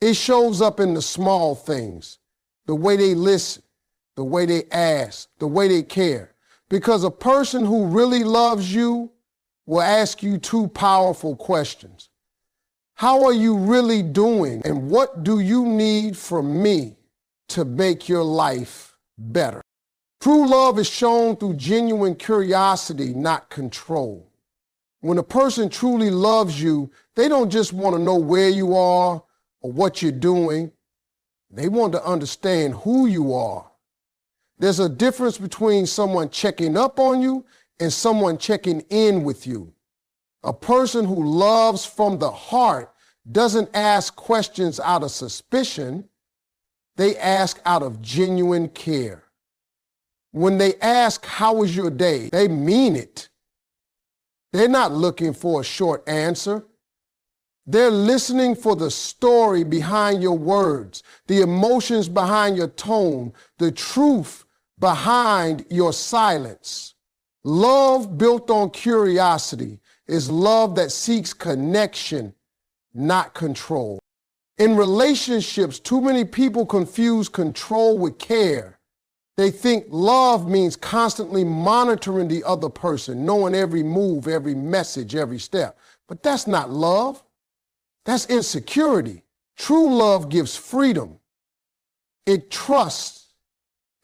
It shows up in the small things, the way they listen, the way they ask, the way they care. Because a person who really loves you will ask you two powerful questions. How are you really doing? And what do you need from me to make your life better? True love is shown through genuine curiosity, not control. When a person truly loves you, they don't just want to know where you are or what you're doing. They want to understand who you are. There's a difference between someone checking up on you and someone checking in with you. A person who loves from the heart doesn't ask questions out of suspicion. They ask out of genuine care. When they ask, how was your day? They mean it. They're not looking for a short answer. They're listening for the story behind your words, the emotions behind your tone, the truth behind your silence. Love built on curiosity is love that seeks connection, not control. In relationships, too many people confuse control with care. They think love means constantly monitoring the other person, knowing every move, every message, every step. But that's not love. That's insecurity. True love gives freedom. It trusts.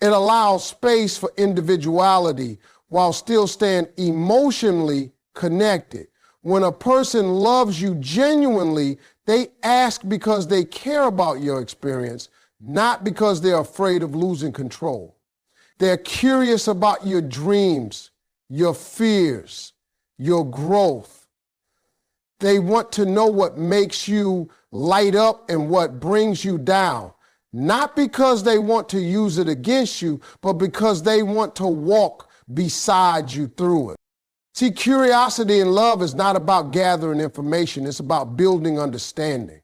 It allows space for individuality while still staying emotionally connected. When a person loves you genuinely, they ask because they care about your experience, not because they're afraid of losing control. They're curious about your dreams, your fears, your growth. They want to know what makes you light up and what brings you down, not because they want to use it against you, but because they want to walk beside you through it. See, curiosity in love is not about gathering information. It's about building understanding.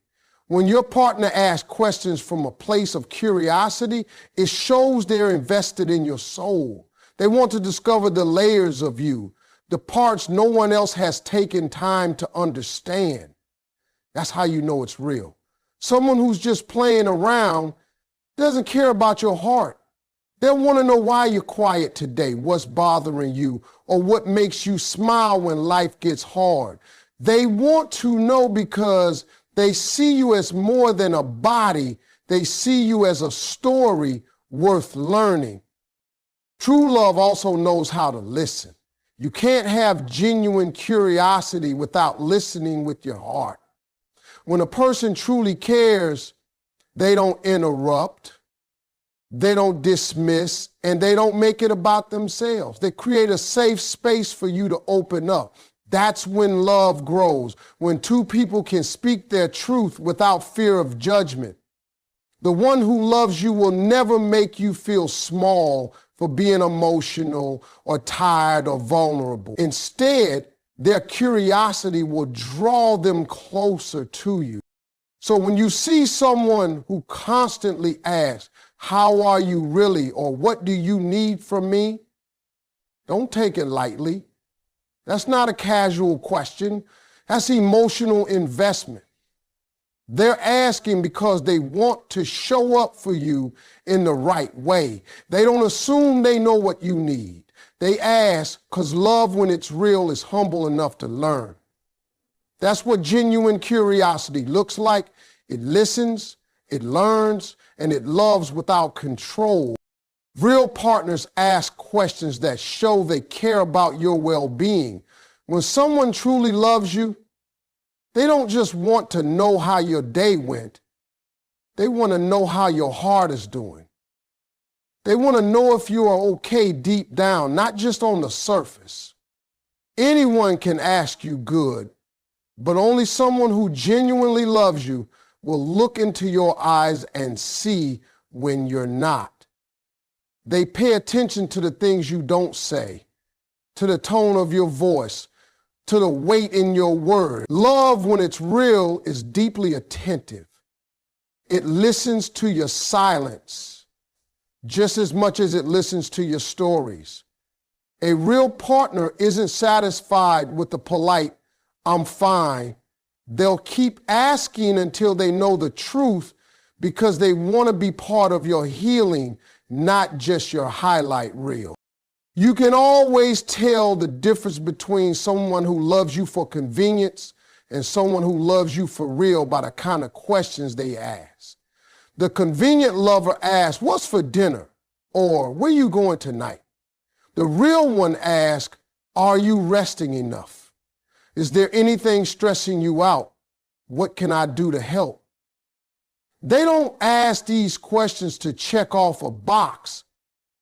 When your partner asks questions from a place of curiosity, it shows they're invested in your soul. They want to discover the layers of you, the parts no one else has taken time to understand. That's how you know it's real. Someone who's just playing around doesn't care about your heart. They'll want to know why you're quiet today, what's bothering you, or what makes you smile when life gets hard. They want to know because they see you as more than a body. They see you as a story worth learning. True love also knows how to listen. You can't have genuine curiosity without listening with your heart. When a person truly cares, they don't interrupt, they don't dismiss, and they don't make it about themselves. They create a safe space for you to open up. That's when love grows, when two people can speak their truth without fear of judgment. The one who loves you will never make you feel small for being emotional or tired or vulnerable. Instead, their curiosity will draw them closer to you. So when you see someone who constantly asks, how are you really, or what do you need from me? Don't take it lightly. That's not a casual question. That's emotional investment. They're asking because they want to show up for you in the right way. They don't assume they know what you need. They ask because love, when it's real, is humble enough to learn. That's what genuine curiosity looks like. It listens, it learns, and it loves without control. Real partners ask questions that show they care about your well-being. When someone truly loves you, they don't just want to know how your day went. They want to know how your heart is doing. They want to know if you are okay deep down, not just on the surface. Anyone can ask you good, but only someone who genuinely loves you will look into your eyes and see when you're not. They pay attention to the things you don't say, to the tone of your voice, to the weight in your word. Love, when it's real, is deeply attentive. It listens to your silence just as much as it listens to your stories. A real partner isn't satisfied with the polite, I'm fine, They'll keep asking until they know the truth because they want to be part of your healing, not just your highlight reel. You can always tell the difference between someone who loves you for convenience and someone who loves you for real by the kind of questions they ask. The convenient lover asks, "What's for dinner?" or "Where you going tonight?" The real one asks, "Are you resting enough? Is there anything stressing you out? What can I do to help?" They don't ask these questions to check off a box.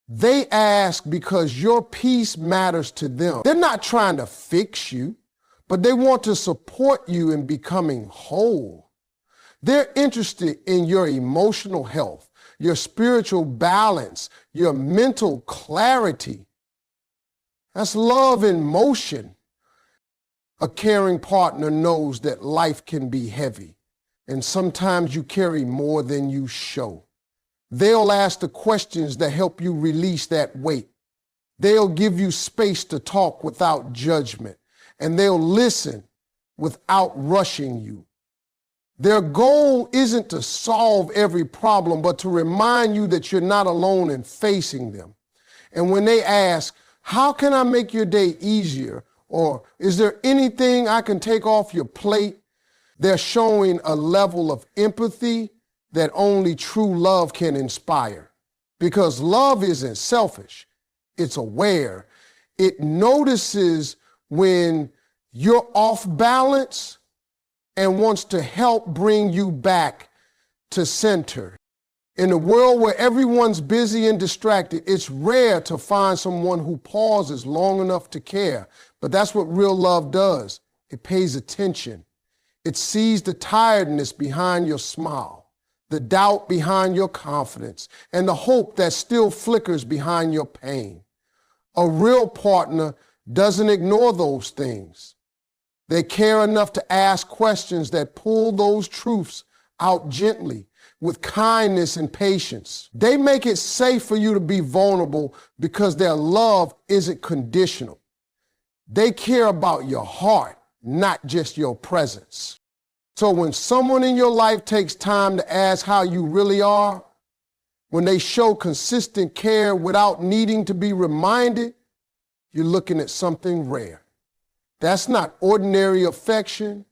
They ask because your peace matters to them. They're not trying to fix you, but they want to support you in becoming whole. They're interested in your emotional health, your spiritual balance, your mental clarity. That's love in motion. A caring partner knows that life can be heavy, and sometimes you carry more than you show. They'll ask the questions that help you release that weight. They'll give you space to talk without judgment, and they'll listen without rushing you. Their goal isn't to solve every problem, but to remind you that you're not alone in facing them. And when they ask, "How can I make your day easier?" or "Is there anything I can take off your plate?" they're showing a level of empathy that only true love can inspire. Because love isn't selfish, it's aware. It notices when you're off balance and wants to help bring you back to center. In a world where everyone's busy and distracted, it's rare to find someone who pauses long enough to care. But that's what real love does. It pays attention. It sees the tiredness behind your smile, the doubt behind your confidence, and the hope that still flickers behind your pain. A real partner doesn't ignore those things. They care enough to ask questions that pull those truths out gently, with kindness and patience. They make it safe for you to be vulnerable because their love isn't conditional. They care about your heart, not just your presence. So when someone in your life takes time to ask how you really are, when they show consistent care without needing to be reminded, you're looking at something rare. That's not ordinary affection.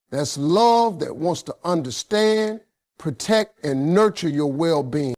That's love that wants to understand, protect, and nurture your well-being.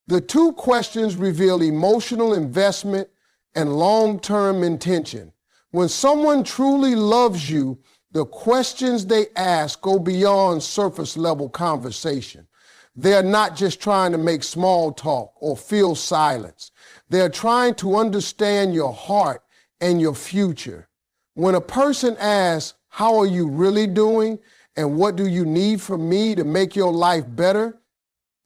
The two questions reveal emotional investment and long-term intention. When someone truly loves you, the questions they ask go beyond surface-level conversation. They're not just trying to make small talk or fill silence. They're trying to understand your heart and your future. When a person asks, "How are you really doing?" and "What do you need from me to make your life better?"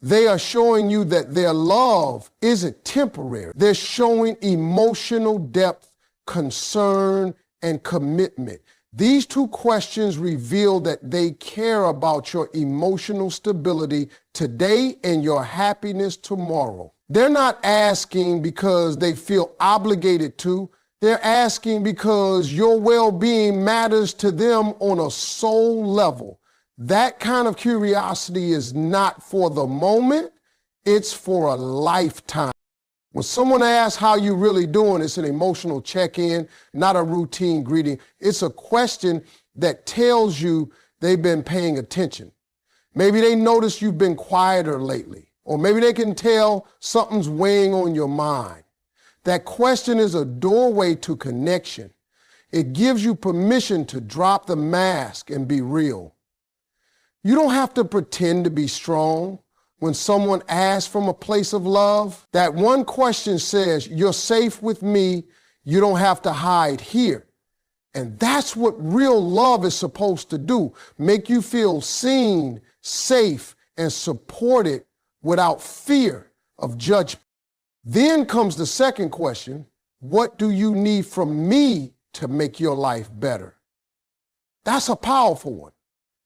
they are showing you that their love isn't temporary. They're showing emotional depth, concern, and commitment. These two questions reveal that they care about your emotional stability today and your happiness tomorrow. They're not asking because they feel obligated to. They're asking because your well-being matters to them on a soul level. That kind of curiosity is not for the moment, it's for a lifetime. When someone asks how you really doing, it's an emotional check-in, not a routine greeting. It's a question that tells you they've been paying attention. Maybe they notice you've been quieter lately, or maybe they can tell something's weighing on your mind. That question is a doorway to connection. It gives you permission to drop the mask and be real. You don't have to pretend to be strong. When someone asks from a place of love, that one question says, "You're safe with me. You don't have to hide here." And that's what real love is supposed to do, make you feel seen, safe, and supported without fear of judgment. Then comes the second question, what do you need from me to make your life better? That's a powerful one,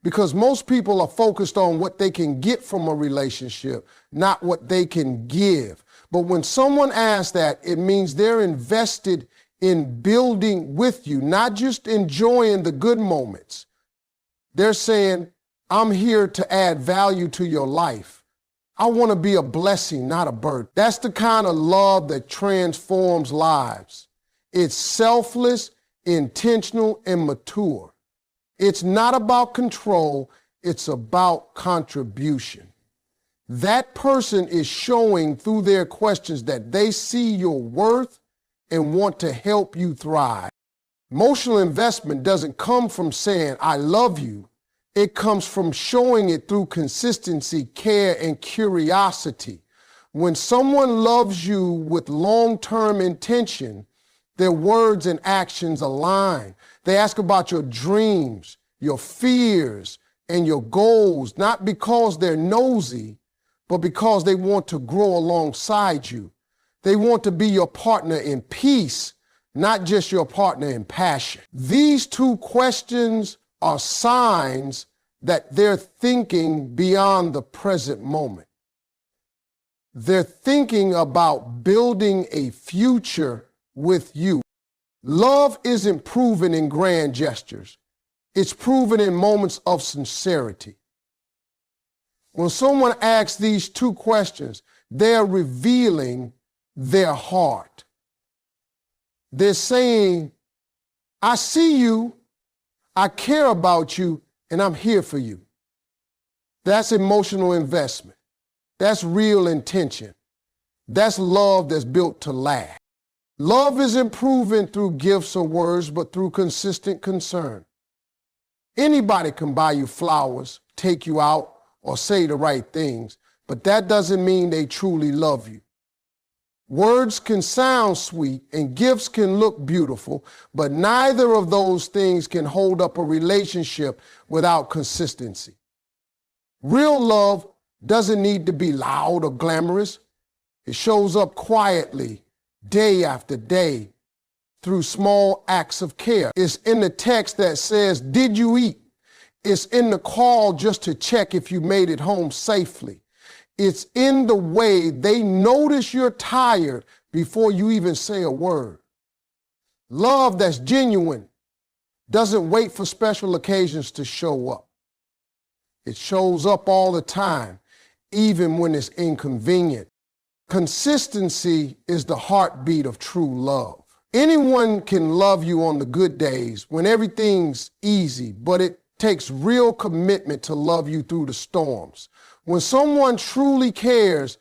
because most people are focused on what they can get from a relationship, not what they can give. But when someone asks that, it means they're invested in building with you, not just enjoying the good moments. They're saying, I'm here to add value to your life. I want to be a blessing, not a burden. That's the kind of love that transforms lives. It's selfless, intentional, and mature. It's not about control, it's about contribution. That person is showing through their questions that they see your worth and want to help you thrive. Emotional investment doesn't come from saying, I love you. It comes from showing it through consistency, care, and curiosity. When someone loves you with long-term intention, their words and actions align. They ask about your dreams, your fears, and your goals, not because they're nosy, but because they want to grow alongside you. They want to be your partner in peace, not just your partner in passion. These two questions are signs that they're thinking beyond the present moment. They're thinking about building a future with you. Love isn't proven in grand gestures. It's proven in moments of sincerity. When someone asks these two questions, they're revealing their heart. They're saying, I see you, I care about you, and I'm here for you. That's emotional investment. That's real intention. That's love that's built to last. Love isn't proven through gifts or words, but through consistent concern. Anybody can buy you flowers, take you out, or say the right things, but that doesn't mean they truly love you. Words can sound sweet and gifts can look beautiful, but neither of those things can hold up a relationship without consistency. Real love doesn't need to be loud or glamorous. It shows up quietly, day after day, through small acts of care. It's in the text that says, did you eat? It's in the call just to check if you made it home safely. It's in the way they notice you're tired before you even say a word. Love that's genuine doesn't wait for special occasions to show up. It shows up all the time, even when it's inconvenient. Consistency is the heartbeat of true love. Anyone can love you on the good days when everything's easy, but it takes real commitment to love you through the storms. When someone truly cares,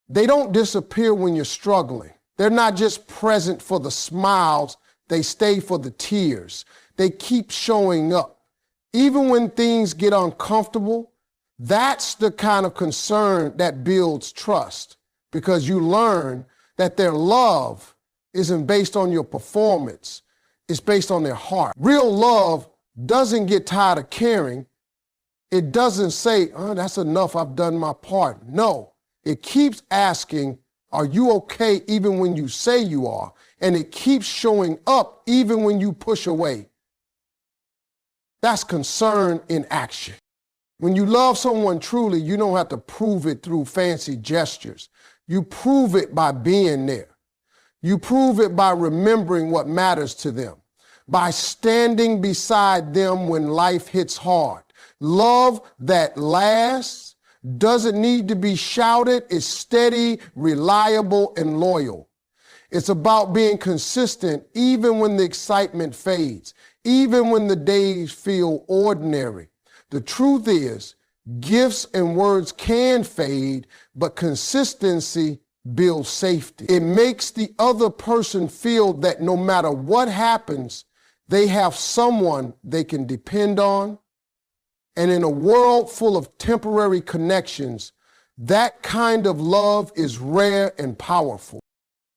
they don't disappear when you're struggling. They're not just present for the smiles, they stay for the tears. They keep showing up. Even when things get uncomfortable, that's the kind of concern that builds trust, because you learn that their love isn't based on your performance, it's based on their heart. Real love doesn't get tired of caring. It doesn't say, oh, that's enough, I've done my part. No, it keeps asking, are you okay even when you say you are? And it keeps showing up even when you push away. That's concern in action. When you love someone truly, you don't have to prove it through fancy gestures. You prove it by being there. You prove it by remembering what matters to them, by standing beside them when life hits hard. Love that lasts doesn't need to be shouted. It's steady, reliable, and loyal. It's about being consistent even when the excitement fades, even when the days feel ordinary. The truth is, gifts and words can fade, but consistency builds safety. It makes the other person feel that no matter what happens, they have someone they can depend on. And in a world full of temporary connections, that kind of love is rare and powerful.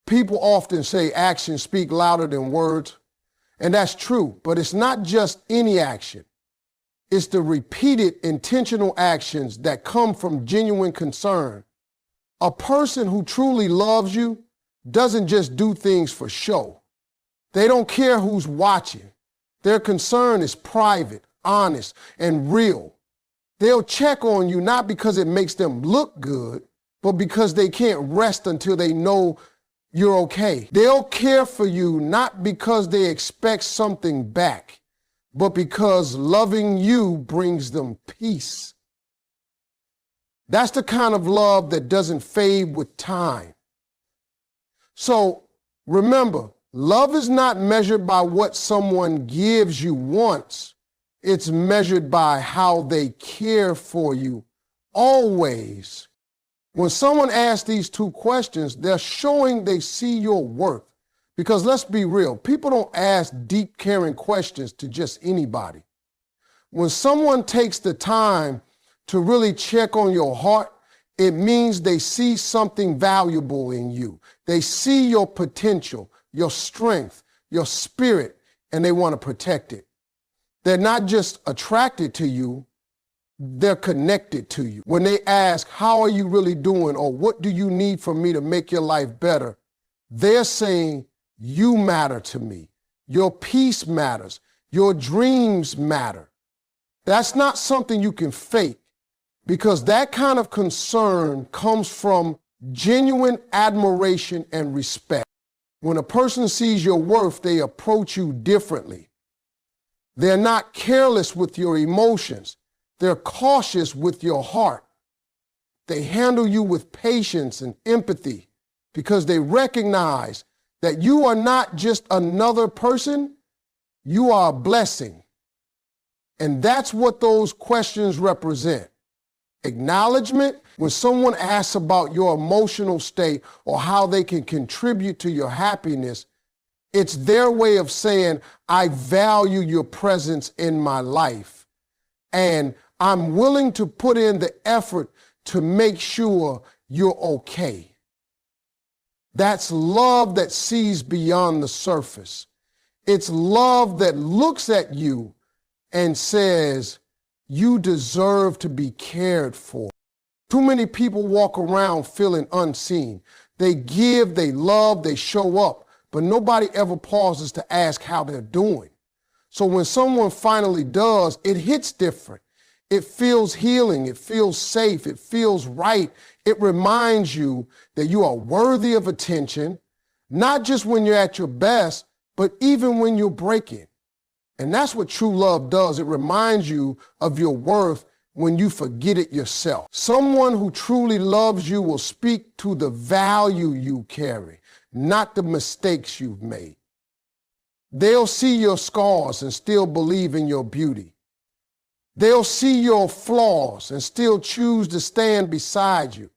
People often say actions speak louder than words, and that's true, but it's not just any action. It's the repeated intentional actions that come from genuine concern. A person who truly loves you doesn't just do things for show. They don't care who's watching. Their concern is private, honest, and real. They'll check on you not because it makes them look good, but because they can't rest until they know you're okay. They'll care for you not because they expect something back, but because loving you brings them peace. That's the kind of love that doesn't fade with time. So remember, love is not measured by what someone gives you once. It's measured by how they care for you always. When someone asks these two questions, they're showing they see your worth. Because let's be real, people don't ask deep, caring questions to just anybody. When someone takes the time to really check on your heart, it means they see something valuable in you. They see your potential, your strength, your spirit, and they want to protect it. They're not just attracted to you, they're connected to you. When they ask, how are you really doing? Or what do you need from me to make your life better? They're saying, you matter to me. Your peace matters. Your dreams matter. That's not something you can fake, because that kind of concern comes from genuine admiration and respect. When a person sees your worth, they approach you differently. They're not careless with your emotions. They're cautious with your heart. They handle you with patience and empathy because they recognize that you are not just another person, you are a blessing. And that's what those questions represent. Acknowledgement, when someone asks about your emotional state or how they can contribute to your happiness, it's their way of saying, I value your presence in my life, and I'm willing to put in the effort to make sure you're okay. That's love that sees beyond the surface. It's love that looks at you and says, you deserve to be cared for. Too many people walk around feeling unseen. They give, they love, they show up, but nobody ever pauses to ask how they're doing. So when someone finally does, it hits different. It feels healing, it feels safe, it feels right. It reminds you that you are worthy of attention, not just when you're at your best, but even when you're breaking. And that's what true love does. It reminds you of your worth when you forget it yourself. Someone who truly loves you will speak to the value you carry, not the mistakes you've made. They'll see your scars and still believe in your beauty. They'll see your flaws and still choose to stand beside you.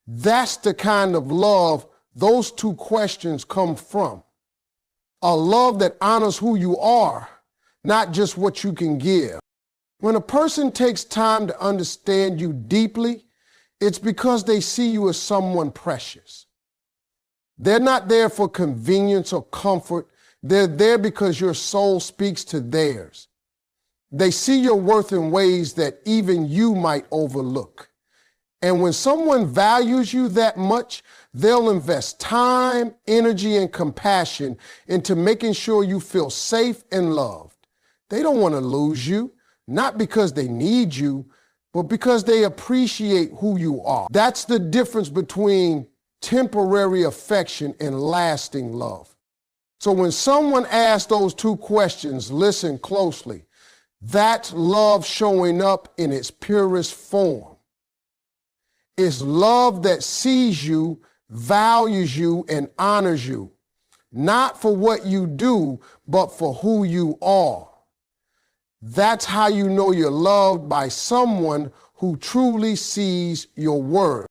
That's the kind of love those two questions come from. A love that honors who you are, not just what you can give. When a person takes time to understand you deeply, it's because they see you as someone precious. They're not there for convenience or comfort. They're there because your soul speaks to theirs. They see your worth in ways that even you might overlook. And when someone values you that much, they'll invest time, energy, and compassion into making sure you feel safe and loved. They don't want to lose you, not because they need you, but because they appreciate who you are. That's the difference between temporary affection and lasting love. So when someone asks those two questions, listen closely. That's love showing up in its purest form. It's love that sees you, values you, and honors you, not for what you do, but for who you are. That's how you know you're loved by someone who truly sees your worth.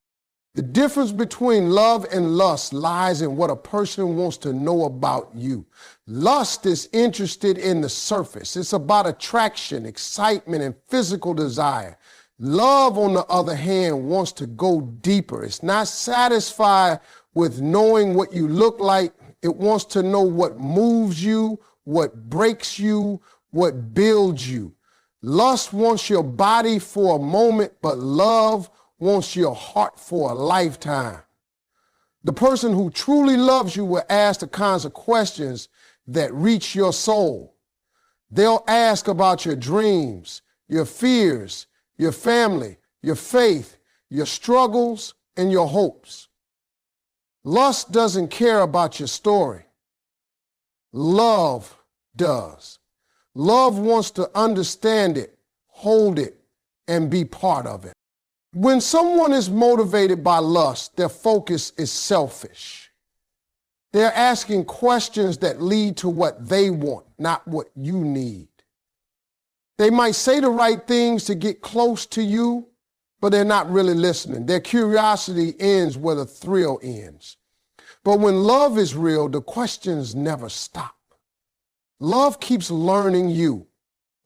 The difference between love and lust lies in what a person wants to know about you. Lust is interested in the surface. It's about attraction, excitement, and physical desire. Love, on the other hand, wants to go deeper. It's not satisfied with knowing what you look like. It wants to know what moves you, what breaks you, what builds you. Lust wants your body for a moment, but love wants your heart for a lifetime. The person who truly loves you will ask the kinds of questions that reach your soul. They'll ask about your dreams, your fears, your family, your faith, your struggles, and your hopes. Lust doesn't care about your story. Love does. Love wants to understand it, hold it, and be part of it. When someone is motivated by lust, their focus is selfish. They're asking questions that lead to what they want, not what you need. They might say the right things to get close to you, but they're not really listening. Their curiosity ends where the thrill ends. But when love is real, the questions never stop. Love keeps learning you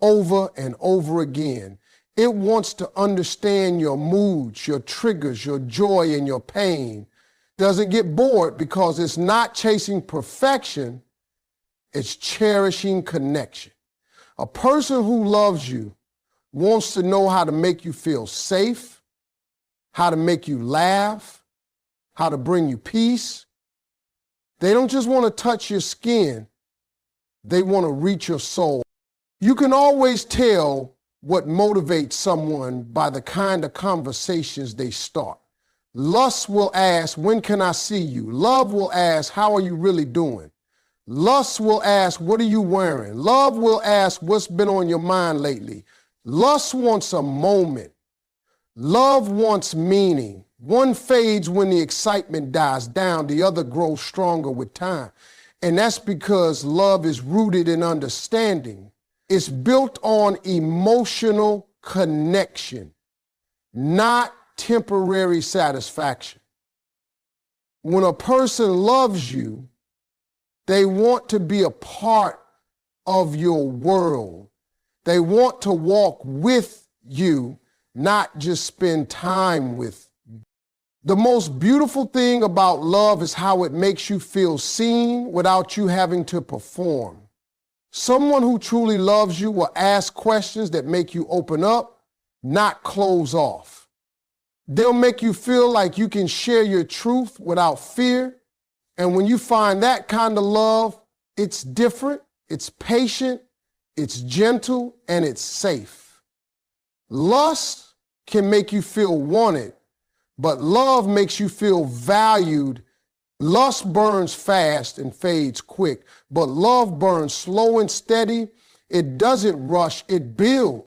over and over again. It wants to understand your moods, your triggers, your joy, and your pain. Doesn't get bored because it's not chasing perfection, it's cherishing connection. A person who loves you wants to know how to make you feel safe, how to make you laugh, how to bring you peace. They don't just want to touch your skin, they want to reach your soul. You can always tell what motivates someone by the kind of conversations they start. Lust will ask, when can I see you? Love will ask, how are you really doing? Lust will ask, what are you wearing? Love will ask, what's been on your mind lately? Lust wants a moment. Love wants meaning. One fades when the excitement dies down, the other grows stronger with time. And that's because love is rooted in understanding. It's built on emotional connection, not temporary satisfaction. When a person loves you, they want to be a part of your world. They want to walk with you, not just spend time with you. The most beautiful thing about love is how it makes you feel seen without you having to perform. Someone who truly loves you will ask questions that make you open up, not close off. They'll make you feel like you can share your truth without fear. And when you find that kind of love, it's different, it's patient, it's gentle, and it's safe. Lust can make you feel wanted, but love makes you feel valued. Lust burns fast and fades quick, but love burns slow and steady. It doesn't rush, it builds.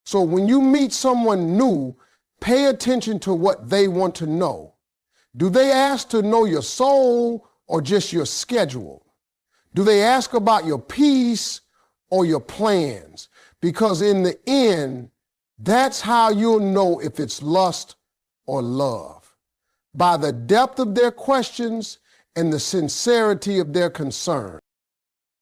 So when you meet someone new, pay attention to what they want to know. Do they ask to know your soul or just your schedule? Do they ask about your peace or your plans? Because in the end, that's how you'll know if it's lust or love. By the depth of their questions and the sincerity of their concern.